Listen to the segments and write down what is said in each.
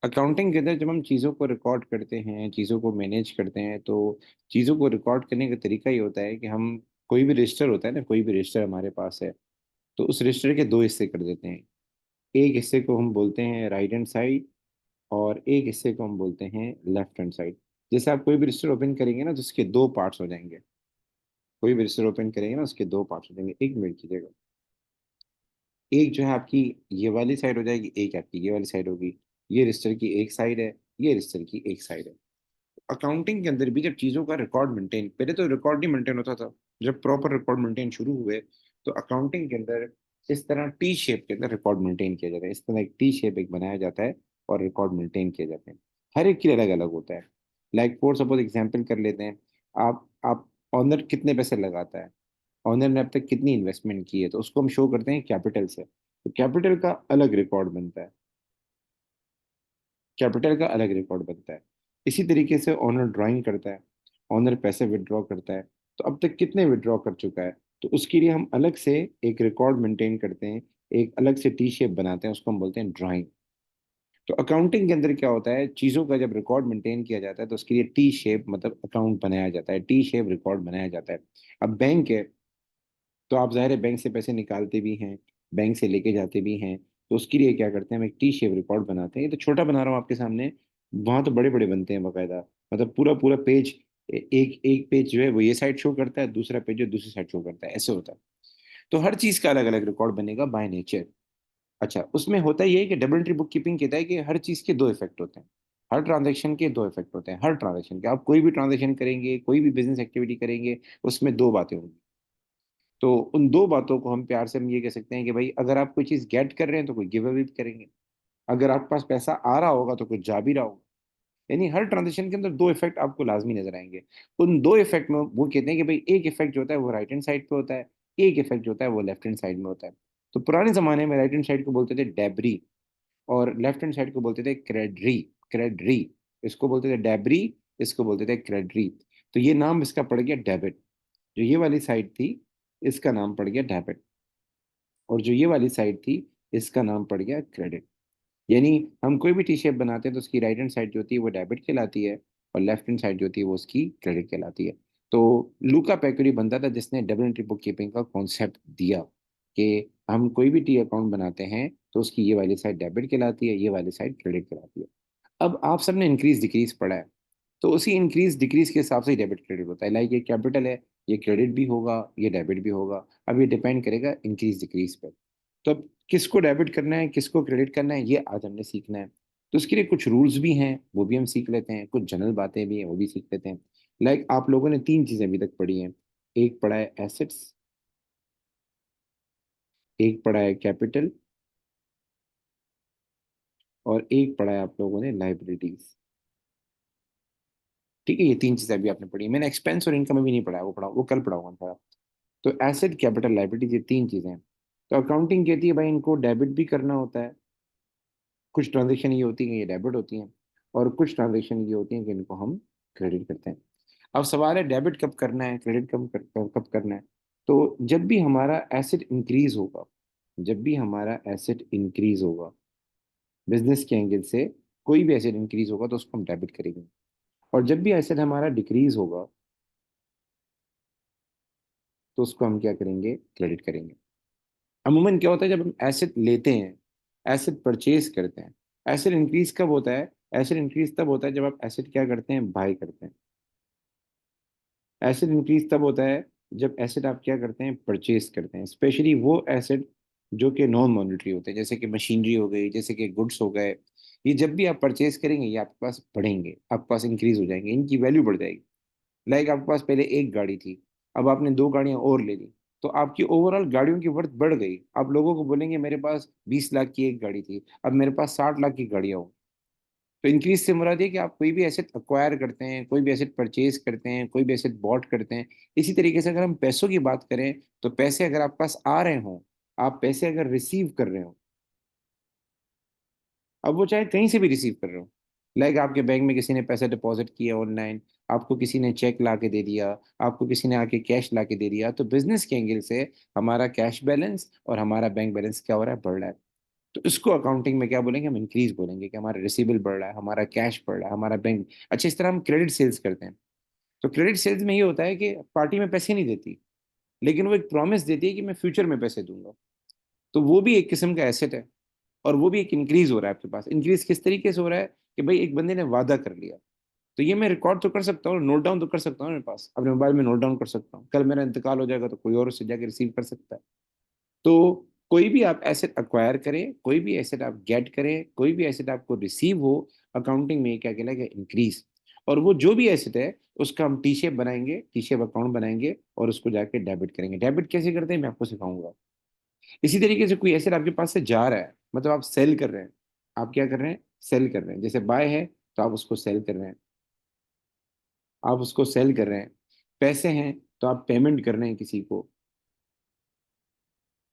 Accounting के अंदर जब हम चीज़ों को रिकॉर्ड करते हैं, चीज़ों को मैनेज करते हैं, तो चीज़ों को रिकॉर्ड करने का तरीका ये होता है कि हम कोई भी रजिस्टर होता है ना, कोई भी रजिस्टर हमारे पास है, तो उस रजिस्टर के 2 हिस्से कर देते हैं। एक हिस्से को हम बोलते हैं राइट हैंड साइड और एक हिस्से को हम बोलते हैं लेफ्ट हैंड साइड। जैसे आप कोई भी रजिस्टर ओपन करेंगे ना, तो उसके 2 पार्ट्स हो जाएँगे। कोई भी रजिस्टर ओपन करेंगे ना, उसके 2 पार्ट्स हो जाएँगे। 1 मिनट कीजिएगा। एक जो है आपकी ये वाली साइड हो जाएगी, एक आपकी ये वाली साइड होगी। ये रजिस्टर की एक साइड है, ये रजिस्टर की एक साइड है। अकाउंटिंग के अंदर भी जब चीज़ों का रिकॉर्ड मेंटेन, पहले तो रिकॉर्ड नहीं मेंटेन होता था। जब प्रॉपर रिकॉर्ड मेंटेन शुरू हुए, तो अकाउंटिंग के अंदर इस तरह टी शेप के अंदर रिकॉर्ड मेंटेन किया जाता है। इस तरह एक टी शेप एक बनाया जाता है और रिकॉर्ड मेंटेन किए जाते हैं। हर एक के लिए अलग-अलग होता है। लाइक फॉर सपोज़ एग्ज़ाम्पल कर लेते हैं। आप ओनर कितने पैसे लगाता है, ओनर ने अब तक कितनी इन्वेस्टमेंट की है, तो उसको हम शो करते हैं कैपिटल से। तो कैपिटल का अलग रिकॉर्ड बनता है। कैपिटल का अलग रिकॉर्ड बनता है। इसी तरीके से ओनर ड्राइंग करता है, ओनर पैसे विथड्रॉ करता है, तो अब तक कितने विथड्रॉ कर चुका है, तो उसके लिए हम अलग से एक रिकॉर्ड मेंटेन करते हैं, एक अलग से टी शेप बनाते हैं, उसको हम बोलते हैं ड्राइंग। तो अकाउंटिंग के अंदर क्या होता है, चीज़ों का जब रिकॉर्ड मेंटेन किया जाता है, तो उसके लिए टी शेप मतलब अकाउंट बनाया जाता है, टी शेप रिकॉर्ड बनाया जाता है। अब बैंक है, तो आप ज़ाहिर है बैंक से पैसे निकालते भी हैं, बैंक से लेके जाते भी हैं, तो उसके लिए क्या करते हैं, हम एक टी शेप रिकॉर्ड बनाते हैं। ये तो छोटा बना रहा हूँ आपके सामने, वहाँ तो बड़े-बड़े बनते हैं बाकायदा। मतलब पूरा-पूरा पेज एक एक पेज जो है वो ये साइड शो करता है, दूसरा पेज जो है दूसरी साइड शो करता है, ऐसे होता है। तो हर चीज़ का अलग-अलग रिकॉर्ड बनेगा बाय नेचर। अच्छा, उसमें होता ये है कि डबल एंट्री बुक कीपिंग कहता है कि हर चीज़ के 2 इफ़ेक्ट होते हैं। हर ट्रांज़ैक्शन के 2 इफ़ेक्ट होते हैं, हर ट्रांज़ैक्शन के। आप कोई भी ट्रांज़ैक्शन करेंगे, कोई भी बिज़नेस एक्टिविटी करेंगे, उसमें 2 बातें होंगी। तो उन 2 बातों को हम प्यार से हम ये कह सकते हैं कि भाई अगर आप कोई चीज़ गेट कर रहे हैं तो कोई गिव अवे भी करेंगे। अगर आपके पास पैसा आ रहा होगा तो कुछ जा भी रहा होगा। यानी हर ट्रांज़ैक्शन के अंदर 2 इफ़ेक्ट आपको लाज़मी नज़र आएँगे। उन 2 इफ़ेक्ट में वो कहते हैं कि भाई एक इफ़ेक्ट जो होता है वो राइट हैंड साइड पे होता है, एक इफ़ेक्ट जो होता है वो लेफ्ट हैंड साइड में होता है। तो पुराने ज़माने में राइट हैंड साइड को बोलते थे डेब्री और लेफ्ट हैंड साइड को बोलते थे क्रेडरी क्रेडरी। इसको बोलते थे डेब्री, इसको बोलते थे क्रेडरी। तो ये नाम इसका पड़ गया डेबिट। जो ये वाली साइड थी, इसका नाम पड़ गया डेबिट। और जो ये वाली साइड थी, इसका नाम पड़ गया क्रेडिट। यानी हम कोई भी टी शेप बनाते हैं तो उसकी राइट हैंड साइड जो होती है वो डेबिट कहलाती है और लेफ्ट हैंड साइड जो होती है वो उसकी क्रेडिट कहलाती है। तो लूका पैक्योरी बनता था जिसने डबल एंट्री बुक कीपिंग का कॉन्सेप्ट दिया कि हम कोई भी टी अकाउंट बनाते हैं तो उसकी ये वाली साइड डेबिट कहलाती है, ये वाली साइड क्रेडिट कहलाती है। अब आप सबने इंक्रीज डिक्रीज पढ़ा है, तो उसी इंक्रीज डिक्रीज के हिसाब से ही डेबिट क्रेडिट होता है। लाइक ये कैपिटल है, ये क्रेडिट भी होगा, ये डेबिट भी होगा। अब ये डिपेंड करेगा इंक्रीज डिक्रीज पे। तो अब किसको डेबिट करना है, किसको क्रेडिट करना है, ये आज हमने सीखना है। तो उसके लिए कुछ रूल्स भी हैं, वो भी हम सीख लेते हैं, कुछ जनरल बातें भी हैं, वो भी सीख लेते हैं। लाइक आप लोगों ने 3 चीज़ें अभी तक पढ़ी हैं। एक पढ़ा है एसेट्स, एक पढ़ा है कैपिटल और एक पढ़ा है आप लोगों ने लायबिलिटीज़। ठीक है? ये 3 चीज़ें अभी आपने पढ़ी हैं। मैंने एक्सपेंस और इनकम अभी नहीं पढ़ा है, वो कल पढ़ाऊँगा थोड़ा। तो एसेट, कैपिटल, लायबिलिटीज़ ये 3 चीज़ें हैं। तो अकाउंटिंग कहती है भाई इनको डेबिट भी करना होता है। कुछ ट्रांज़ैक्शन ये होती है कि ये डेबिट होती हैं और कुछ ट्रांज़ैक्शन ये होती हैं कि इनको हम क्रेडिट करते हैं। अब सवाल है डेबिट कब करना है, क्रेडिट कब करना है? तो जब भी हमारा एसेट इंक्रीज़ होगा, जब भी हमारा एसेट इंक्रीज़ होगा, बिज़नेस के एंगल से कोई भी एसेट इंक्रीज़ होगा तो उसको हम डेबिट करेंगे और जब भी एसेट हमारा डिक्रीज़ होगा, तो उसको हम क्या करेंगे? क्रेडिट करेंगे। अमूमन क्या होता है जब हम एसेट लेते हैं, एसेट परचेज़ करते हैं, एसेट इंक्रीज़ कब होता है? एसेट इंक्रीज़ तब होता है जब आप एसेट क्या करते हैं? बाय करते हैं। एसेट इंक्रीज़ तब होता है जब एसेट आप क्या करते हैं? परचेज़ करते हैं। स्पेशली वो एसेट जो कि नॉन मॉनेटरी होते हैं, जैसे कि मशीनरी हो गई, जैसे कि गुड्स हो गए। ये जब भी आप परचेज़ करेंगे, ये आपके पास बढ़ेंगे, आपके पास इंक्रीज़ हो जाएँगे, इनकी वैल्यू बढ़ जाएगी। लाइक आपके पास पहले 1 गाड़ी थी, अब आपने 2 गाड़ियाँ और ले ली, तो आपकी ओवरऑल गाड़ियों की वर्थ बढ़ गई। आप लोगों को बोलेंगे मेरे पास 20 लाख की 1 गाड़ी थी, अब मेरे पास 60 लाख की गाड़ियाँ हो। तो इंक्रीज़ से मुराद ये है कि आप कोई भी एसेट एक्वायर करते हैं, कोई भी एसेट परचेज़ करते हैं, कोई भी एसेट बॉट करते हैं। इसी तरीके से अगर हम पैसों की बात करें, तो पैसे अगर आपके पास आ रहे हों, आप पैसे अगर रिसीव कर रहे हो, अब वो चाहे कहीं से भी रिसीव कर रहे हो। लाइक आपके बैंक में किसी ने पैसा डिपॉज़िट किया ऑनलाइन, आपको किसी ने चेक ला के दे दिया, आपको किसी ने आके कैश ला के दे दिया, तो बिज़नेस के एंगल से हमारा कैश बैलेंस और हमारा बैंक बैलेंस क्या हो रहा है? बढ़ रहा है। तो इसको अकाउंटिंग में क्या बोलेंगे, हम इंक्रीज बोलेंगे कि हमारा रिसीवेबल बढ़ रहा है, हमारा कैश बढ़ रहा है, हमारा बैंक। अच्छा, इस तरह हम क्रेडिट सेल्स करते हैं। तो क्रेडिट सेल्स में ये होता है कि पार्टी में पैसे नहीं देती, लेकिन वो एक प्रॉमिस देती है कि मैं फ्यूचर में पैसे दूंगा। तो वो भी एक किस्म का एसेट है, और वो भी एक इंक्रीज हो रहा है आपके पास। इंक्रीज किस तरीके से हो रहा है कि भाई एक बंदे ने वादा कर लिया, तो ये मैं रिकॉर्ड तो कर सकता हूँ, नोट डाउन तो कर सकता हूँ, मेरे पास अपने मोबाइल में नोट डाउन कर सकता हूँ। कल मेरा इंतकाल हो जाएगा तो कोई और उससे जाके रिसीव कर सकता है। तो कोई भी आप एसेट अक्वायर करें, कोई भी एसेट आप गेट करें, कोई भी एसेट आपको रिसीव हो, अकाउंटिंग में क्या कहलाएगा, इंक्रीज। और वो जो भी एसेट है उसका हम टी शेप बनाएंगे, टी शेप अकाउंट बनाएंगे, और उसको जाके डेबिट करेंगे। डेबिट कैसे करते हैं मैं आपको सिखाऊंगा। इसी तरीके से कोई एसेट आपके पास से जा रहा है, मतलब आप सेल कर रहे हैं। आप क्या कर रहे हैं, सेल कर रहे हैं। जैसे बाय है तो आप उसको सेल कर रहे हैं, आप उसको सेल कर रहे हैं। पैसे हैं तो आप पेमेंट कर रहे हैं किसी को।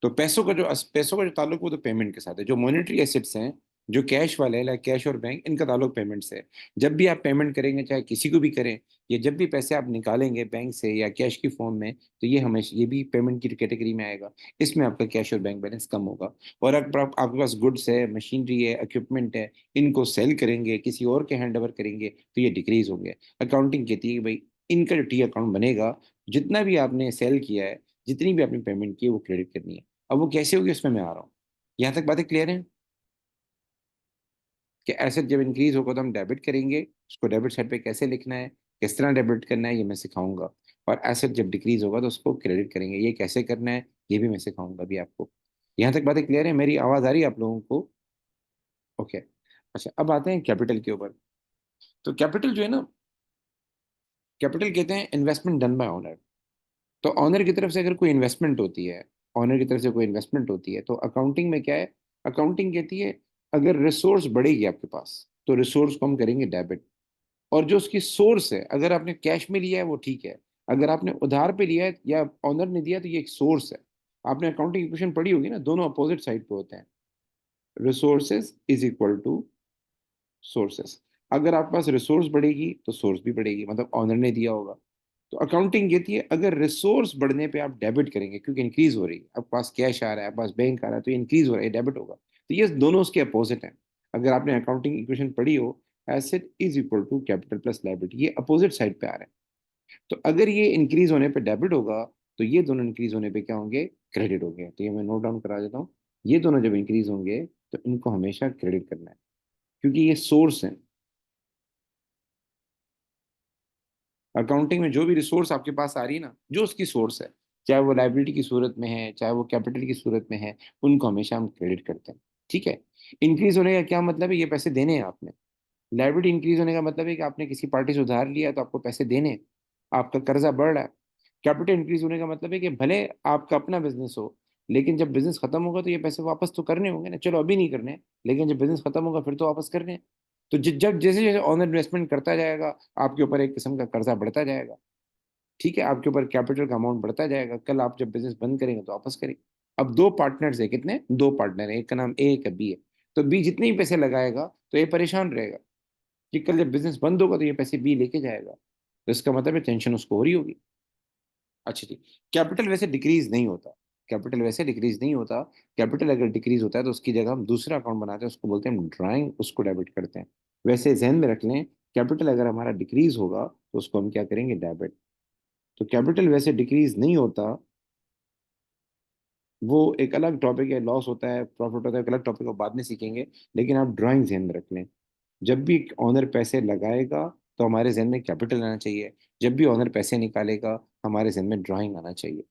तो पैसों का जो ताल्लुक वो तो पेमेंट के साथ है। जो मॉनेटरी एसेट्स हैं, जो कैश वाले हैं, लाइक कैश और बैंक, इनका ताल्लुक पेमेंट से है। जब भी आप पेमेंट करेंगे, चाहे किसी को भी करें, या जब भी पैसे आप निकालेंगे बैंक से या कैश की फॉर्म में, तो ये हमेशा ये भी पेमेंट की कैटेगरी में आएगा। इसमें आपका कैश और बैंक बैलेंस कम होगा। और अगर आपके पास गुड्स है, मशीनरी है, इक्विपमेंट है, इनको सेल करेंगे, किसी और के हैंड ओवर करेंगे, तो ये डिक्रीज होंगे। अकाउंटिंग कहती है कि भाई इनका जो टी अकाउंट बनेगा, जितना भी आपने सेल किया है, जितनी भी आपने पेमेंट की है, वो क्रेडिट करनी है। अब वो कैसे होगी उसमें मैं आ रहा हूँ। यहाँ तक बातें क्लियर हैं कि एसेट जब इंक्रीज होगा तो हम डेबिट करेंगे, उसको डेबिट साइड पे कैसे लिखना है, किस तरह डेबिट करना है, ये मैं सिखाऊंगा। और एसेट जब डिक्रीज होगा तो उसको क्रेडिट करेंगे, ये कैसे करना है, ये भी मैं सिखाऊंगा अभी आपको। यहाँ तक बातें क्लियर है, मेरी आवाज आ रही है आप लोगों को? ओके। अच्छा, अब आते हैं कैपिटल के ऊपर। तो कैपिटल जो है ना, कैपिटल कहते हैं इन्वेस्टमेंट डन बाय ऑनर। तो ऑनर की तरफ से अगर कोई इन्वेस्टमेंट होती है, ऑनर की तरफ से कोई इन्वेस्टमेंट होती है, तो अकाउंटिंग में क्या है, अकाउंटिंग कहती है अगर रिसोर्स बढ़ेगी आपके पास, तो रिसोर्स को हम करेंगे डेबिट। और जो उसकी सोर्स है, अगर आपने कैश में लिया है वो ठीक है, अगर आपने उधार पे लिया है या ऑनर ने दिया, तो ये एक सोर्स है। आपने अकाउंटिंग इक्वेशन पढ़ी होगी ना, दोनों अपोजिट साइड पे होते हैं। Resources is equal to sources. अगर आपके पास रिसोर्स बढ़ेगी तो सोर्स भी बढ़ेगी, मतलब ऑनर ने दिया होगा। तो अकाउंटिंग कहती है अगर रिसोर्स बढ़ने पे आप डेबिट करेंगे, क्योंकि इंक्रीज हो रही है, आपके पास कैश आ रहा है, आपके पास बैंक आ रहा है, तो इंक्रीज हो रहा है, डेबिट होगा। तो ये दोनों उसके अपोजिट हैं। अगर आपने अकाउंटिंग इक्वेशन पढ़ी हो, asset is equal to capital plus liability, ये अपोजिट साइड पे आ रहे हैं। तो अगर ये इंक्रीज होने पे डेबिट होगा, तो ये दोनों इंक्रीज होने पे क्या होंगे, क्रेडिट होंगे। तो ये मैं नोट डाउन करा देता हूँ। ये दोनों जब इंक्रीज होंगे तो इनको हमेशा क्रेडिट करना है, क्योंकि ये सोर्स है। अकाउंटिंग में जो भी रिसोर्स आपके पास आ रही है ना, जो उसकी सोर्स है, चाहे वो लाइबिलिटी की सूरत में है, चाहे वो कैपिटल की सूरत में है, उनको हमेशा हम क्रेडिट करते हैं। ठीक है। इंक्रीज होने का क्या मतलब है, ये पैसे देने हैं आपने। लाइबिलिटी इंक्रीज होने का मतलब है कि आपने किसी पार्टी से उधार लिया तो आपको पैसे देने हैं, आपका कर्जा बढ़ रहा है। कैपिटल इंक्रीज होने का मतलब है कि भले आपका अपना बिजनेस हो, लेकिन जब बिजनेस खत्म होगा तो ये पैसे वापस तो करने होंगे ना। चलो अभी नहीं करने, लेकिन जब बिजनेस खत्म होगा फिर तो वापस करने हैं। तो जब जैसे जैसे ऑनर इन्वेस्टमेंट करता जाएगा, आपके ऊपर एक किस्म का कर्जा बढ़ता जाएगा। ठीक है, आपके ऊपर कैपिटल का अमाउंट बढ़ता जाएगा। कल आप जब बिजनेस बंद करेंगे तो वापस करेंगे। अब दो पार्टनर्स है, कितने, दो पार्टनर है, एक का नाम ए, एक का बी है। तो बी जितने भी पैसे लगाएगा तो ये परेशान रहेगा कि कल जब बिजनेस बंद होगा तो ये पैसे बी लेके जाएगा। तो इसका मतलब है टेंशन उसको हो रही होगी। अच्छा जी। कैपिटल वैसे डिक्रीज नहीं होता, कैपिटल वैसे डिक्रीज नहीं होता। कैपिटल अगर डिक्रीज होता है तो उसकी जगह हम दूसरा अकाउंट बनाते हैं, उसको बोलते हैं ड्राइंग, उसको डेबिट करते हैं। वैसे जहन में रख लें, कैपिटल अगर हमारा डिक्रीज होगा तो उसको हम क्या करेंगे, डेबिट। तो कैपिटल वैसे डिक्रीज नहीं होता, वो एक अलग टॉपिक है। लॉस होता है, प्रॉफिट होता है, एक अलग टॉपिक को बाद में सीखेंगे। लेकिन आप ड्राइंग ध्यान में रख लें, जब भी ऑनर पैसे लगाएगा तो हमारे जहन में कैपिटल आना चाहिए, जब भी ऑनर पैसे निकालेगा हमारे जहन में ड्राइंग आना चाहिए।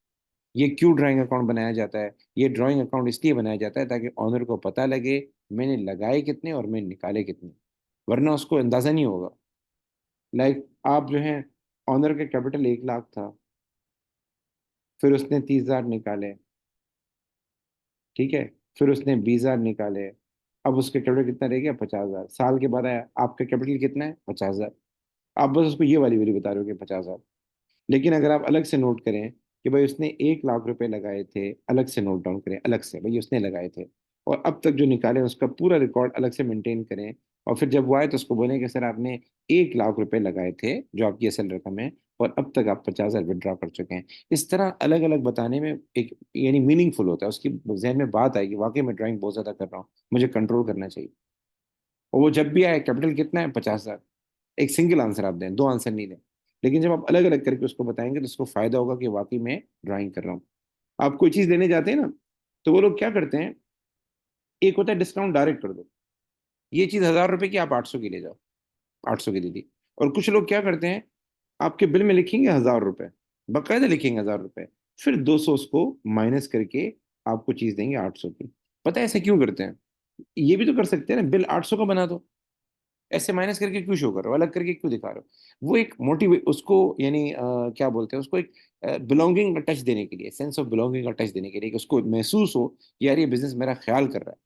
ये क्यों ड्राइंग अकाउंट बनाया जाता है, ये ड्राइंग अकाउंट इसलिए बनाया जाता है ताकि ऑनर को पता लगे मैंने लगाए कितने और मैंने निकाले कितने, वरना उसको अंदाजा नहीं होगा। लाइक आप जो है, ऑनर का कैपिटल 1 लाख था, फिर उसने 30,000 निकाले, ठीक है, फिर उसने 20,000 निकाले, अब उसका कैपिटल कितना रह गया, 50,000। साल के बाद आया, आपका कैपिटल कितना है, 50,000। आप बस उसको ये वाली वैल्यू बता रहे हो कि 50,000। लेकिन अगर आप अलग से नोट करें कि भाई उसने 1 लाख रुपए लगाए थे, अलग से नोट डाउन करें, अलग से भाई उसने लगाए थे, और अब तक जो निकाले उसका पूरा रिकॉर्ड अलग से मेंटेन करें। और फिर जब वो आए तो उसको बोलें कि सर आपने 1 लाख रुपए लगाए थे, जो आपकी असल रकम है, और अब तक आप 50,000 विड्रॉ कर चुके हैं। इस तरह अलग अलग बताने में एक यानी मीनिंगफुल होता है, उसकी जहन में बात आएगी, वाकई मैं ड्राइंग बहुत ज्यादा कर रहा हूँ, मुझे कंट्रोल करना चाहिए। और वो जब भी आए, कैपिटल कितना है, 50,000, एक सिंगल आंसर आप दें, दो आंसर नहीं दें। लेकिन जब आप अलग अलग करके उसको बताएंगे तो उसको फायदा होगा कि वाकई में ड्राइंग कर रहा हूँ। आप कोई चीज लेने जाते हैं ना, तो वो लोग क्या करते हैं, एक होता है डिस्काउंट डायरेक्ट कर दो, ये चीज 1,000 रुपए की आप 800 की ले जाओ, 800 की दे दी। और कुछ लोग क्या करते हैं, आपके बिल में लिखेंगे 1,000 रुपए, बकायदा लिखेंगे 1,000 रुपए, फिर 200 उसको माइनस करके आपको चीज देंगे 800 की। पता है ऐसे क्यों करते हैं? ये भी तो कर सकते हैं ना, बिल 800 का बना दो, ऐसे माइनस करके क्यों शो कर रहे हो, अलग करके क्यों दिखा रहे हो? वो एक मोटिवेट उसको, यानी क्या बोलते हैं उसको, एक बिलोंगिंग का टच देने के लिए, सेंस ऑफ बिलोंगिंग का टच देने के लिए, कि उसको महसूस हो कि यार ये बिजनेस मेरा ख्याल कर रहा है।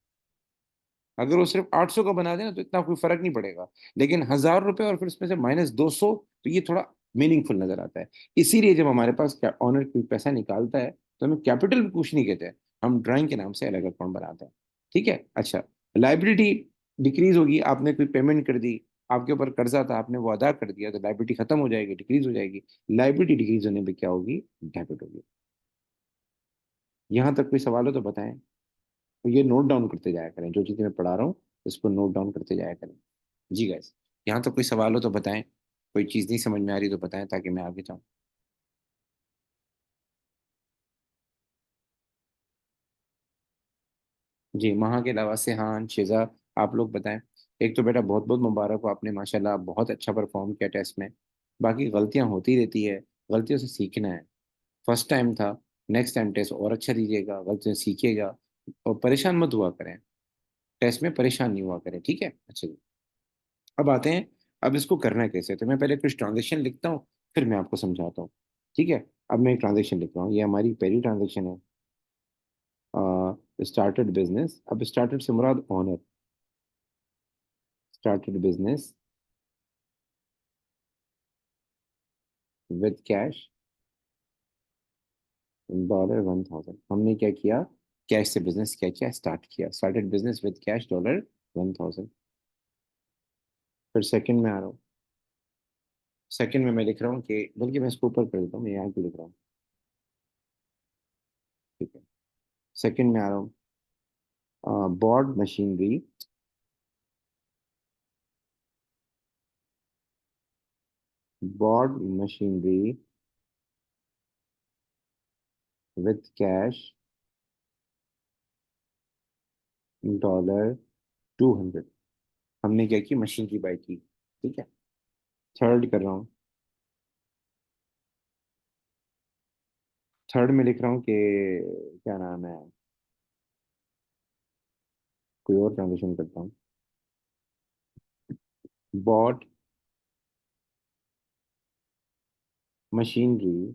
अगर वो सिर्फ 800 का बना देना तो इतना कोई फर्क नहीं पड़ेगा, लेकिन 1,000 रुपए और फिर उसमें से -200, तो ये थोड़ा मीनिंगफुल नजर आता है। इसीलिए जब हमारे पास ऑनर कोई पैसा निकालता है तो हमें कैपिटल कुछ नहीं कहते हैं, हम ड्राइंग के नाम से अलग अकाउंट बनाते हैं। ठीक है, अच्छा। लाइबिलिटी डिक्रीज होगी, आपने कोई पेमेंट कर दी, आपके ऊपर कर्जा था, आपने वो अदा कर दिया, तो लाइबिलिटी खत्म हो जाएगी, डिक्रीज हो जाएगी। लाइबिलिटी डिक्रीज होने पे क्या होगी, डेबिट होगी। यहाँ तक कोई सवाल हो तो बताएं। तो ये नोट डाउन करते जाया करें, जो चीज़ें मैं पढ़ा रहा हूँ इसको नोट डाउन करते जाया करें। जी गाइस, यहाँ तो कोई सवाल हो तो बताएं, कोई चीज़ नहीं समझ में आ रही तो बताएं ताकि मैं आगे जाऊँ। जी, वहाँ के अलावा से हाँ शेजा, आप लोग बताएं। एक तो बेटा बहुत बहुत मुबारक हो, आपने माशाल्लाह बहुत अच्छा परफॉर्म किया टेस्ट में। बाकी गलतियाँ होती रहती है, गलतियों से सीखना है। फर्स्ट टाइम था, नेक्स्ट टाइम टेस्ट और अच्छा दीजिएगा, गलतियों से सीखिएगा, और परेशान मत हुआ करें, टेस्ट में परेशान नहीं हुआ करें, ठीक है? अच्छा जी, अब आते हैं, अब इसको करना कैसे, तो मैं पहले कुछ ट्रांजेक्शन लिखता हूँ, फिर मैं आपको समझाता हूँ। ठीक है, अब मैं एक ट्रांजेक्शन लिख रहा हूँ, ये हमारी पहली ट्रांजेक्शन है। स्टार्टेड बिजनेस, अब स्टार्टेड से मुराद owner, started business with cash $1,000। हमने क्या किया, कैश से बिजनेस क्या किया, स्टार्ट किया, स्टार्टेड बिजनेस विद कैश $1,000। फिर सेकंड में आ रहा हूँ, सेकंड में मैं लिख रहा हूँ कि, बल्कि मैं इसको ऊपर कर देता हूँ, मैं यहाँ क्यों लिख रहा हूँ, ठीक है। सेकंड में आ रहा हूँ, bought machinery, bought machinery with cash $200। हमने क्या की, मशीन की बाई की, ठीक है। थर्ड कर रहा हूँ, थर्ड में लिख रहा हूँ कि क्या नाम है, कोई और ट्रांजेक्शन करता हूँ। Bought machinery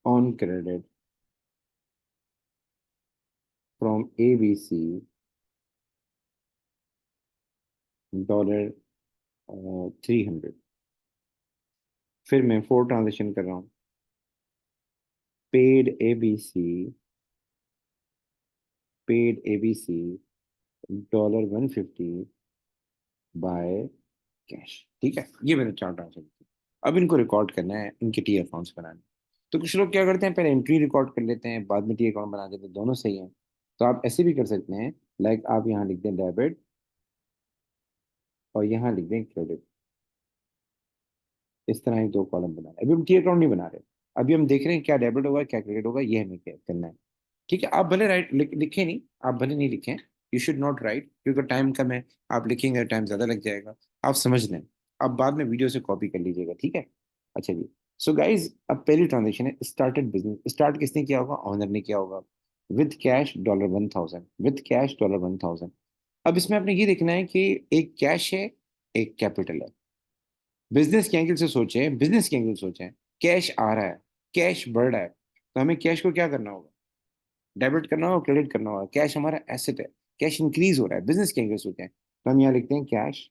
on credit from ABC $300। फिर मैं फोर ट्रांजेक्शन कर रहा हूँ, paid ABC, paid ABC $150 by cash, ठीक है। ये मैंने चार ट्रांजेक्शन की। अब इनको रिकॉर्ड करना है, इनके टी अकाउंट्स बनाने। तो कुछ लोग क्या करते हैं, पहले एंट्री रिकॉर्ड कर लेते हैं, बाद में टी अकाउंट बना देते हैं, दोनों सही है। तो आप ऐसे भी कर सकते हैं, लाइक आप यहाँ लिख दें डेबिट, और यहाँ लिख दें क्रेडिट। इस तरह ही दो कॉलम बना रहे हैं। अभी हम टी अकाउंट नहीं बना रहे, अभी हम देख रहे हैं क्या डेबिट होगा क्या क्रेडिट होगा, ये हमें क्या करना है। ठीक है, आप भले राइट लिखे नहीं, आप भले नहीं लिखें, यू शुड नॉट राइट, क्योंकि टाइम कम है, आप लिखेंगे टाइम ज्यादा लग जाएगा। आप समझ लें, आप बाद में वीडियो से कॉपी कर लीजिएगा, ठीक है। अच्छा जी, सो गाइज अब पहली ट्रांजेक्शन है, स्टार्टेड बिजनेस, स्टार्ट किसने किया होगा, ऑनर ने किया होगा, विद कैश $1,000, विद कैश $1,000। अब इसमें आपने ये देखना है कि एक कैश है, एक कैपिटल है। बिजनेस के एंगल से सोचें, बिजनेस के एंगल से सोचें, कैश आ रहा है, कैश बढ़ रहा है, तो हमें कैश को क्या करना होगा, डेबिट करना होगा, क्रेडिट करना होगा। कैश हमारा एसेट है, कैश इंक्रीज हो रहा है, बिजनेस के एंगल से सोचें, तो हम यहाँ लिखते हैं कैश,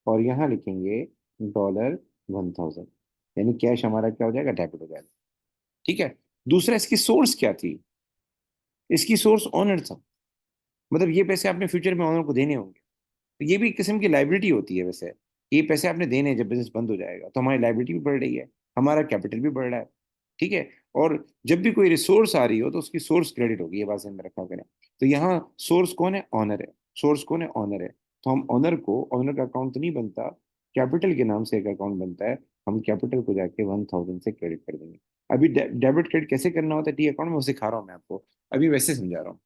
और यहाँ लिखेंगे $1,000, यानी कैश हमारा क्या हो जाएगा, डेबिट हो जाएगा, ठीक है। दूसरा, इसकी सोर्स क्या थी, इसकी सोर्स ऑनर था, मतलब ये पैसे आपने फ्यूचर में ऑनर को देने होंगे, तो ये भी एक किस्म की लाइबिलिटी होती है वैसे। ये पैसे आपने देने हैं, जब बिजनेस बंद हो जाएगा तो हमारी लाइबिलिटी भी बढ़ रही है, हमारा कैपिटल भी बढ़ रहा है। ठीक है। और जब भी कोई रिसोर्स आ रही हो तो उसकी सोर्स क्रेडिट होगी, ये बात ध्यान में रखा करें। तो यहाँ सोर्स कौन है? ऑनर है। सोर्स कौन है? ऑनर है। तो हम ऑनर का अकाउंट तो नहीं बनता, कैपिटल के नाम से एक अकाउंट बनता है। हम कैपिटल को जाके 1000 से क्रेडिट कर देंगे। अभी डेबिट क्रेडिट कैसे करना होता है टी अकाउंट में, वो सिखा रहा हूँ मैं आपको। अभी वैसे समझा रहा हूँ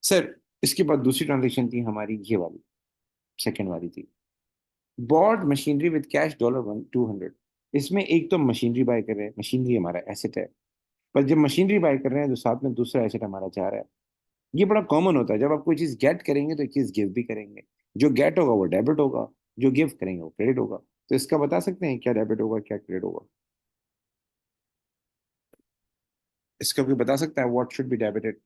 सर। इसके बाद दूसरी ट्रांजेक्शन थी हमारी, ये वाली सेकंड वाली थी, बॉट मशीनरी विद कैश $1 200। इसमें एक तो मशीनरी बाय कर रहे हैं, मशीनरी हमारा एसेट है। पर जब मशीनरी बाय कर रहे हैं तो साथ में दूसरा एसेट हमारा जा रहा है। ये बड़ा कॉमन होता है, जब आप कोई चीज गेट करेंगे तो एक चीज गिव भी करेंगे। जो गेट होगा वो डेबिट होगा, जो गिव करेंगे वो क्रेडिट होगा। तो इसका बता सकते हैं क्या डेबिट होगा क्या क्रेडिट होगा? इसका कोई बता सकता है what should be debited?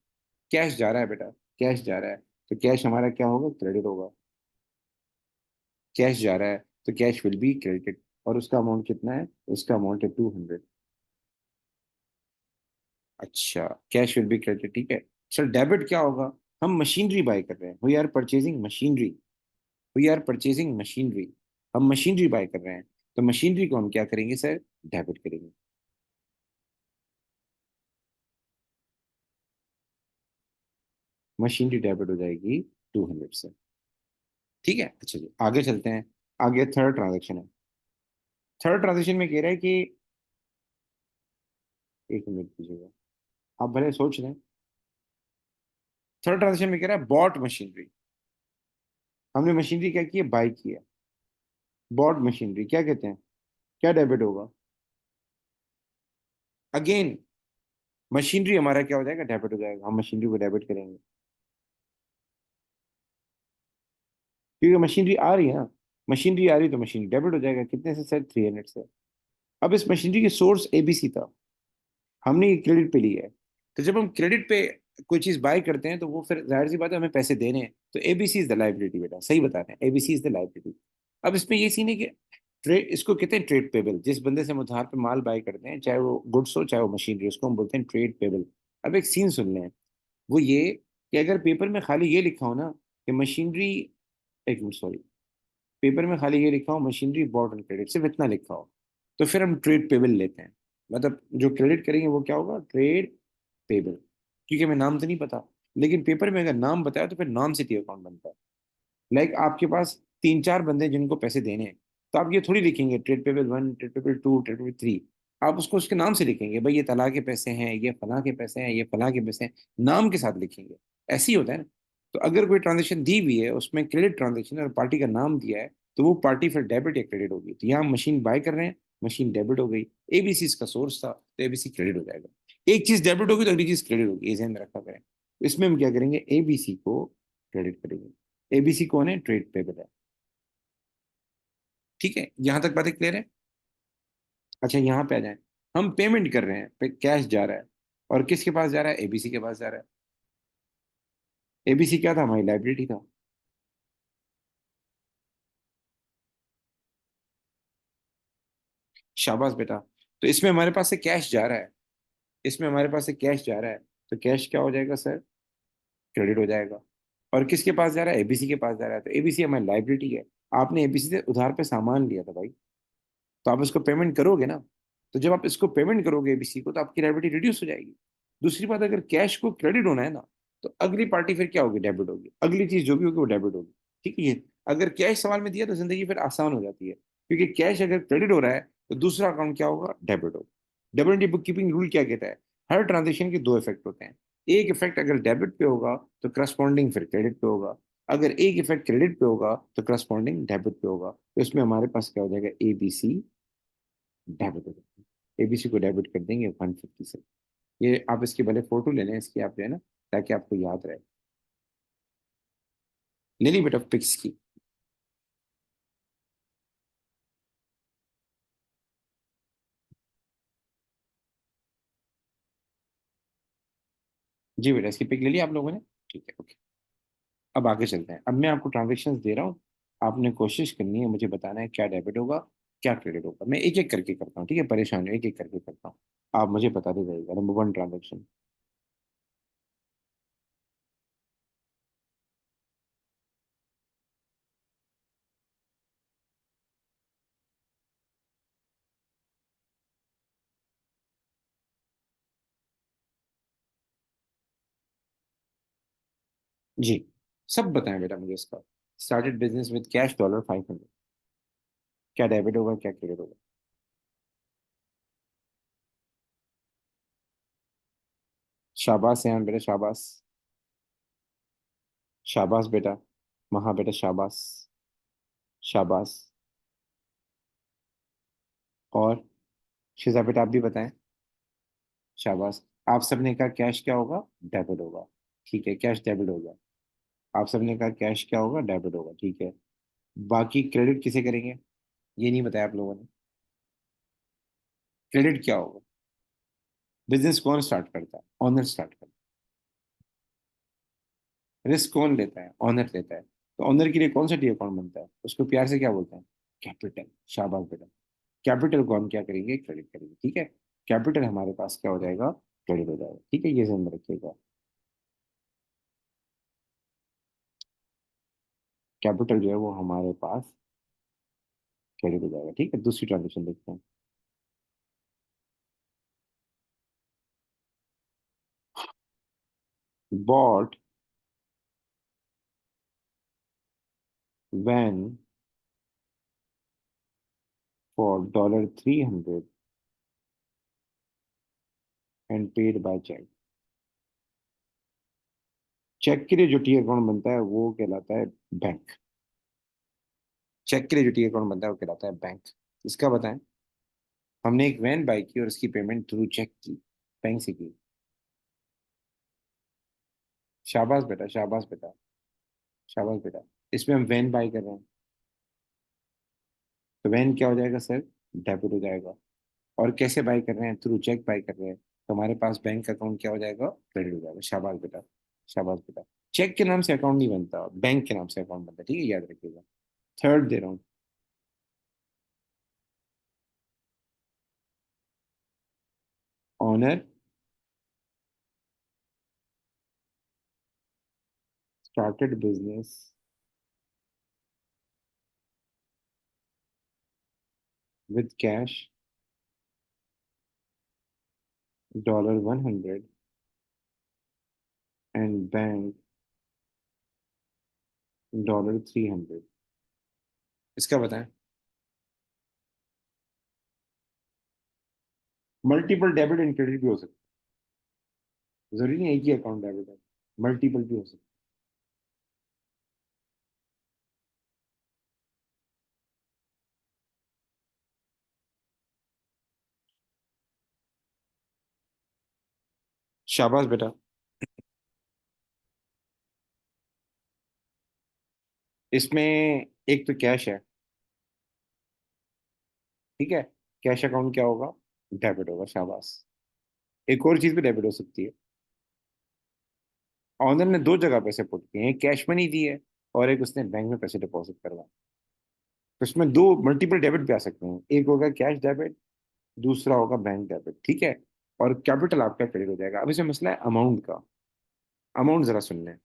Cash जा रहा है बेटा, कैश जा रहा है, तो कैश हमारा क्या होगा? क्रेडिट होगा। कैश जा रहा है तो कैश विल बी क्रेडिटेड। और उसका अमाउंट कितना है? उसका अमाउंट है 200। अच्छा, कैश विल बी क्रेडिटेड, ठीक है। सर डेबिट क्या होगा? हम मशीनरी बाय कर रहे हैं, we are purchasing machinery, we are purchasing machinery. हम मशीनरी बाय कर रहे हैं, तो मशीनरी को हम क्या करेंगे सर? डेबिट करेंगे। मशीनरी डेबिट हो जाएगी 200 से। ठीक है, अच्छा जी आगे चलते हैं। आगे थर्ड ट्रांजेक्शन है। थर्ड ट्रांजेक्शन में कह रहा है कि, एक मिनट दीजिएगा, आप भले सोच लें। थर्ड ट्रांजेक्शन में कह रहा है बॉट मशीनरी। हमने मशीनरी क्या की है? बाय की है। बॉट मशीनरी क्या कहते हैं? क्या डेबिट होगा? अगेन मशीनरी हमारा क्या हो जाएगा? डेबिट हो जाएगा। हम मशीनरी को डेबिट करेंगे क्योंकि मशीनरी आ रही है ना। मशीनरी आ रही है तो मशीनरी डेबिट हो जाएगा। कितने से सर? 300 से। अब इस मशीनरी की सोर्स एबीसी था, हमने ये क्रेडिट पे लिया है। तो जब हम क्रेडिट पे कोई चीज बाय करते हैं तो वो फिर जाहिर सी बात है हमें पैसे देने हैं, तो एबीसी इज द लाइबिलिटी बेटा, सही बता रहे हैं, एबीसी इज द लाइबिलिटी। अब इसमें ये सीन है कि ट्रेड, इसको कहते हैं ट्रेड पेबल। जिस बंदे से हम उधार पे माल बाय करते हैं, चाहे वो गुड्स हो चाहे वो मशीनरी, उसको हम बोलते हैं ट्रेड पेबल। अब एक सीन सुन लें, वो ये कि अगर पेपर में खाली ये लिखा हो ना कि मशीनरी, एक मिनट सॉरी, पेपर में खाली ये लिखा हो मशीनरी बॉट ऑन क्रेडिट, सिर्फ इतना लिखा हो, तो फिर हम ट्रेड पेबल लेते हैं। मतलब जो क्रेडिट करेंगे वो क्या होगा? Trade payable. क्योंकि हमें नाम तो नहीं पता, लेकिन पेपर में अगर नाम बताया तो फिर नॉन सिटी अकाउंट बनता है। लाइक आपके पास तीन चार बंदे हैं जिनको पैसे देने हैं, तो आप ये थोड़ी लिखेंगे trade payable 1, trade payable 2, trade payable 3। आप उसको उसके नाम से लिखेंगे, भाई ये तला के पैसे हैं, ये फला के पैसे हैं, ये फला के पैसे हैं, नाम के साथ लिखेंगे। ऐसे ही होता है ना। तो अगर कोई ट्रांजेक्शन दी हुई है उसमें क्रेडिट ट्रांजेक्शन और पार्टी का नाम दिया है, तो वो पार्टी फिर डेबिट या क्रेडिट होगी। तो यहाँ मशीन बाय कर रहे हैं, मशीन डेबिट हो गई। एबीसी इसका सोर्स था तो एबीसी क्रेडिट हो जाएगा। एक चीज डेबिट होगी तो अगली चीज क्रेडिट होगी, ये ध्यान में रखा करें। तो इसमें हम क्या करेंगे? एबीसी को क्रेडिट करेंगे। एबीसी कौन है? ट्रेड पेबल है। ठीक है, यहां तक बातें क्लियर है? अच्छा यहाँ पे आ जाए। हम पेमेंट कर रहे हैं, पे कैश जा रहा है, और किसके पास जा रहा है? एबीसी के पास जा रहा है। एबीसी क्या था? हमारी लाइबिलिटी था। शाबाश बेटा। तो इसमें हमारे पास से कैश जा रहा है, इसमें हमारे पास से कैश जा रहा है, तो कैश क्या हो जाएगा सर? क्रेडिट हो जाएगा। और किसके पास जा रहा है? एबीसी के पास जा रहा है, तो एबीसी हमारी लाइबिलिटी है। आपने एबीसी से उधार पे सामान लिया था भाई, तो आप इसको पेमेंट करोगे ना। तो जब आप इसको पेमेंट करोगे एबीसी को, तो आपकी लायबिलिटी रिड्यूस हो जाएगी। दूसरी बात, अगर कैश को क्रेडिट होना है ना, तो अगली पार्टी फिर क्या होगी? डेबिट होगी। अगली चीज जो भी होगी वो डेबिट होगी। ठीक है ये, अगर कैश सवाल में दिया तो जिंदगी फिर आसान हो जाती है, क्योंकि कैश अगर क्रेडिट हो रहा है तो दूसरा अकाउंट क्या होगा? डेबिट होगा। डब्ल्यू बुक कीपिंग रूल क्या कहता है? हर ट्रांजेक्शन के दो इफेक्ट होते हैं। एक इफेक्ट अगर डेबिट पे होगा तो करस्पॉन्डिंग फिर क्रेडिट पे होगा। अगर एक इफेक्ट क्रेडिट पे होगा तो करस्पॉन्डिंग डेबिट पे होगा। तो इसमें हमारे पास क्या हो जाएगा? एबीसी डेबिट हो जाएगा। एबीसी को डेबिट कर देंगे 150 से। ये आप इसकी भले फोटो ले लें इसकी, आप जो है ना, ताकि आपको याद रहे। ले ली बेटा पिक्स की? जी बेटा, इसकी पिक ले ली आप लोगों ने? ठीक है, ओके। अब आगे चलते हैं। अब मैं आपको ट्रांजेक्शन दे रहा हूँ, आपने कोशिश करनी है मुझे बताना है क्या डेबिट होगा क्या क्रेडिट होगा। मैं एक एक करके करता हूँ, ठीक है, परेशान हो, एक एक करके करता हूँ। आप मुझे बताते जाइएगा। Number 1 transaction. जी, सब बताएं बेटा मुझे इसका। स्टार्टेड बिजनेस विद कैश $500, क्या डेबिट होगा क्या क्रेडिट होगा? शाबाश है बेटा, शाबाश। शाबाश बेटा, महा बेटा, शाबाश। शाबाश। और शिजा बेटा आप भी बताएं। शाबाश। आप सबने कहा कैश क्या होगा? डेबिट होगा। ठीक है, कैश डेबिट होगा। आप सबने कहा कैश क्या होगा? डेबिट होगा, ठीक है। बाकी क्रेडिट किसे करेंगे? ये नहीं बताया आप लोगों ने। क्रेडिट क्या होगा? बिजनेस कौन स्टार्ट करता है? ऑनर स्टार्ट करता है। रिस्क कौन लेता है? ऑनर लेता है। तो ऑनर के लिए कौन सा डी अकाउंट बनता है? उसको प्यार से क्या बोलते हैं? कैपिटल। शाबाश बेटा। कैपिटल को हम क्या करेंगे? क्रेडिट करेंगे, ठीक है। कैपिटल हमारे पास क्या हो जाएगा? क्रेडिट हो जाएगा, ठीक है, ये ध्यान में रखिएगा। कैपिटल जो है वो हमारे पास क्रेडिट हो जाएगा, ठीक है। दूसरी ट्रांजेक्शन देखते हैं। Bought when for $300 and paid by check। Cheque के लिए जो टी अकाउंट बनता है वो कहलाता है बैंक। चेक के लिए जो टी अकाउंट बनता है वो कहलाता है बैंक। इसका बताएं। हमने एक वैन बाई की और उसकी पेमेंट थ्रू चेक की, बैंक से की। शाबाश बेटा, शाबाश बेटा, शाबाश बेटा। इसमें हम वैन बाई कर रहे हैं, तो वैन क्या हो जाएगा सर? डेबिट हो जाएगा। और कैसे बाई कर रहे हैं? थ्रू चेक बाई कर रहे हैं, तो हमारे पास बैंक अकाउंट क्या हो जाएगा? क्रेडिट हो जाएगा। शाबाश बेटा, शाबाश बेटा। चेक के नाम से अकाउंट नहीं बनता, बैंक के नाम से अकाउंट बनता है, ठीक है, याद रखिएगा। थर्ड दे रहा हूँ। Owner started business with cash $100 and bank $300। इसका बताएं। मल्टीपल डेबिट एंड क्रेडिट भी हो सकता है, जरूरी नहीं एक ही अकाउंट डेबिट है, मल्टीपल भी हो सकता है। शाबाश बेटा। इसमें एक तो कैश है, ठीक है। कैश अकाउंट क्या होगा? डेबिट होगा, शाबाश। एक और चीज भी डेबिट हो सकती है। ऑनर ने दो जगह पैसे पुट किए हैं, एक कैश मनी दी है और एक उसने बैंक में पैसे डिपॉजिट करवाए। तो इसमें दो मल्टीपल डेबिट भी आ सकते हैं, एक होगा कैश डेबिट, दूसरा होगा बैंक डेबिट, ठीक है। और कैपिटल आपका क्रेडिट हो जाएगा। अब इसमें मसला है अमाउंट का। अमाउंट जरा सुन लें।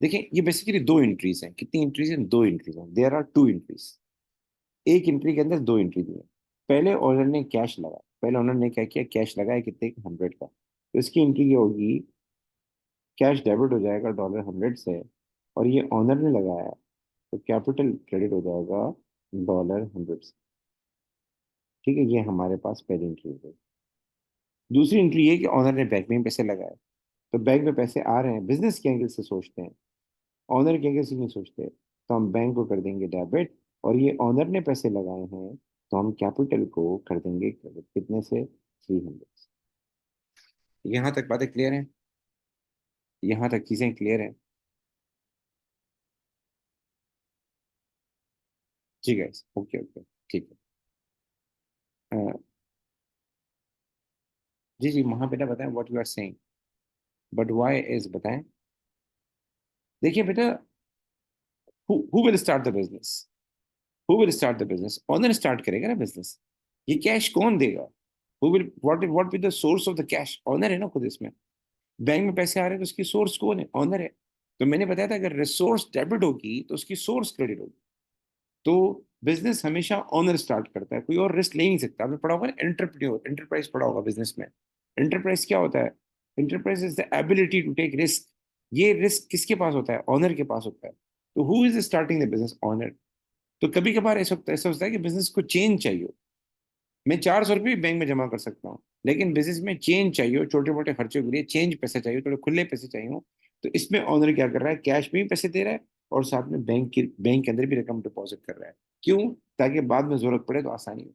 देखिए ये बेसिकली दो एंट्रीज हैं। कितनी एंट्रीज हैं? दो एंट्रीज हैं, देयर आर टू एंट्रीज। एक एंट्री के अंदर दो एंट्री दी है। पहले ओनर ने कैश लगा, पहले ओनर ने क्या किया? कैश लगाया, कितने? 100 का। तो इसकी एंट्री ये होगी, कैश डेबिट हो जाएगा $100 से, और ये ओनर ने लगाया, तो कैपिटल क्रेडिट हो जाएगा $100 से, ठीक है। ये हमारे पास पहली एंट्री हो गई। दूसरी एंट्री ये कि ऑनर ने बैंक में पैसे लगाए, तो बैंक में पैसे आ रहे हैं, बिजनेस के एंगल से सोचते हैं, ऑनर के एंगल से नहीं सोचते। तो हम बैंक को कर देंगे डेबिट, और ये ऑनर ने पैसे लगाए हैं, तो हम कैपिटल को कर देंगे क्रेडिट, कितने से? 300। यहाँ तक बातें क्लियर हैं? यहाँ तक चीजें क्लियर हैं? जी गाइस, ओके ओके, ठीक है। जी जी, वहां बेटा बताएं what you are saying, but why is बताएं। देखिए बेटा, who will start the business? Who will start the business? Owner start करेगा ना बिजनेस। ये कैश कौन देगा? Who will, what will the source of the cash? Owner है ना खुद इसमें। बैंक में पैसे आ रहे हैं तो उसकी सोर्स कौन है? ऑनर है। तो मैंने बताया था अगर रिसोर्स डेबिट होगी तो उसकी सोर्स क्रेडिट होगी। तो बिजनेस हमेशा ऑनर स्टार्ट करता है, कोई और रिस्क ले नहीं सकता। आपने पढ़ा होगा ना एंटरप्रेन्योर, एंटरप्राइज पढ़ा होगा बिजनेस में। एंटरप्राइज क्या होता है? Enterprise is the ability to take risk. ये रिस्क किसके पास होता है? ऑनर के पास होता है। तो who is starting the business? Owner. तो कभी कभार ऐसा होता है कि बिजनेस को चेंज चाहिए। मैं 400 रुपये भी बैंक में जमा कर सकता हूँ, लेकिन बिजनेस में चेंज चाहिए, छोटे मोटे खर्चों के लिए चेंज पैसे चाहिए, थोड़े खुले पैसे चाहिए हो। तो इसमें ऑनर क्या कर रहा है? कैश में भी पैसे दे रहा है और साथ में बैंक के अंदर भी रकम डिपॉजिट कर रहा है। क्यों? ताकि बाद में जरूरत पड़े तो आसानी हो।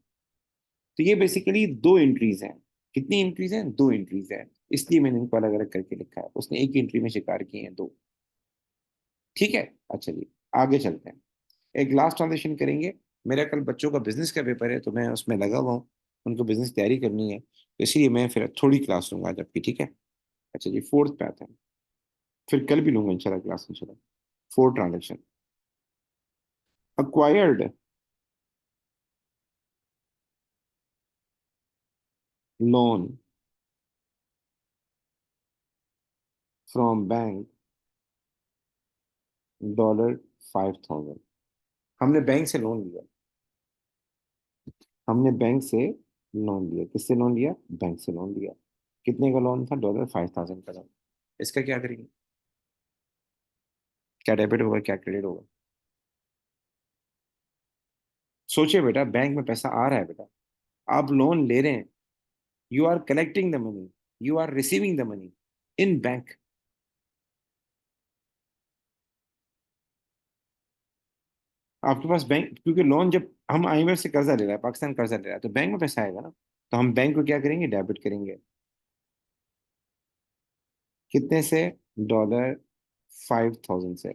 तो ये बेसिकली दो एंट्रीज हैं। कितनी एंट्रीज हैं? दो एंट्रीज हैं। इसलिए मैंने इनको अलग अलग करके लिखा है। उसने एक एंट्री में शिकार किए हैं दो। ठीक है। अच्छा जी, आगे चलते हैं। एक लास्ट ट्रांजेक्शन करेंगे। मेरा कल बच्चों का बिजनेस का पेपर है, तो मैं उसमें लगा हुआ हूँ। उनको बिजनेस तैयारी करनी है, तो इसलिए मैं फिर थोड़ी क्लास लूंगा आज आपकी। ठीक है। अच्छा जी, फोर्थ पे आते हैं। फिर कल भी लूंगा इंशाल्लाह क्लास इंशाल्लाह। Fourth transaction. Acquired loan from bank $5,000। हमने बैंक से लोन लिया। हमने बैंक से लोन लिया। किससे लोन लिया? बैंक से लोन लिया। कितने का लोन था? $5,000 का लोन। इसका क्या करेंगे? क्या डेबिट होगा, क्या क्रेडिट होगा? सोचिए बेटा, बैंक में पैसा आ रहा है बेटा, आप लोन ले रहे हैं। You are collecting the money, you are receiving the money in bank. आपके पास बैंक, क्योंकि लोन जब हम आईएमएफ से कर्जा ले रहा है, पाकिस्तान कर्जा ले रहा है, तो बैंक में पैसा आएगा ना। तो हम बैंक को क्या करेंगे? डेबिट करेंगे। कितने से? $5,000 से।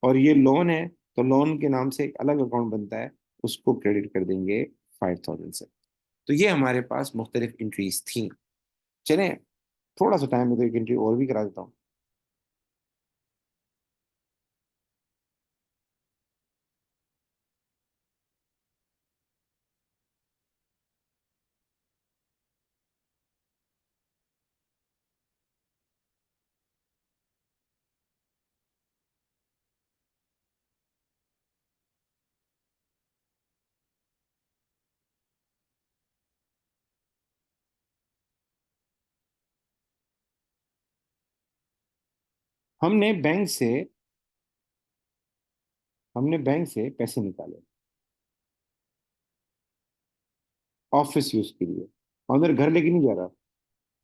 और ये लोन है, तो लोन के नाम से एक अलग अकाउंट बनता है, उसको क्रेडिट कर देंगे 5,000 से। तो ये हमारे पास मुख्तलिफ एंट्रीज थी। चलें, थोड़ा सा टाइम है तो एक एंट्री और भी करा देता हूँ। हमने बैंक से हमने बैंक से पैसे निकाले ऑफिस यूज के लिए। और घर लेके नहीं जा रहा,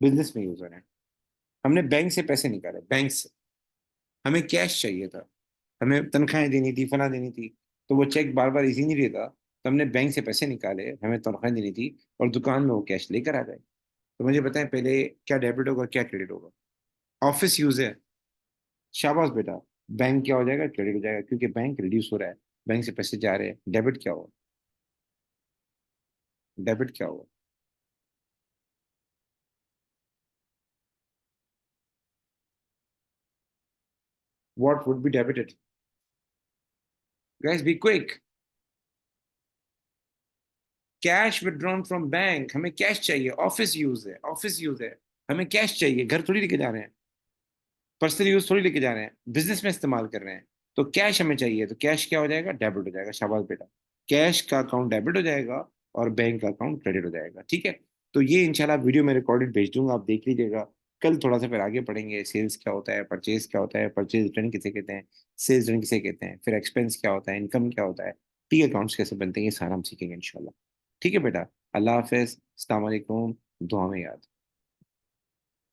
बिजनेस में यूज हो रहे हैं। हमने बैंक से पैसे निकाले, बैंक से। हमें कैश चाहिए था, हमें तनख्वाहें देनी थी, फला देनी थी। तो वो चेक बार बार इजी नहीं रहता, तो हमने बैंक से पैसे निकाले, हमें तनख्वाहें देनी थी, और दुकान में वो कैश लेकर आ गए। तो मुझे बताएं पहले, क्या डेबिट होगा, क्या क्रेडिट होगा? ऑफिस यूज है। शाबाश बेटा। बैंक क्या हो जाएगा? क्रेडिट हो जाएगा, क्योंकि बैंक रिड्यूस हो रहा है, बैंक से पैसे जा रहे हैं। डेबिट क्या होगा? डेबिट क्या होगा? What would be debited? Guys be quick. Cash withdrawn from bank. हमें कैश चाहिए, ऑफिस यूज है, ऑफिस यूज है। हमें कैश चाहिए, घर थोड़ी लेके जा रहे हैं, पर्सनल यूज थोड़ी लेके जा रहे हैं, बिजनेस में इस्तेमाल कर रहे हैं। तो कैश हमें चाहिए, तो कैश क्या हो जाएगा? डेबिट हो जाएगा। शाबाश बेटा। कैश का अकाउंट डेबिट हो जाएगा और बैंक का अकाउंट क्रेडिट हो जाएगा। ठीक है। तो ये इंशाल्लाह वीडियो में रिकॉर्डेड भेज दूंगा, आप देख लीजिएगा। कल थोड़ा सा फिर आगे पढ़ेंगे, सेल्स क्या होता है, परचेज क्या होता है, परचेज रिटर्न किसे कहते हैं, सेल्स रिटर्न किसे कहते हैं, फिर एक्सपेंस क्या होता है, इनकम क्या होता है, टी अकाउंट्स कैसे बनते हैं, ये सारा हम सीखेंगे इंशाल्लाह। ठीक है बेटा। अल्लाह हाफिज, अस्सलाम वालेकुम, दुआ में याद।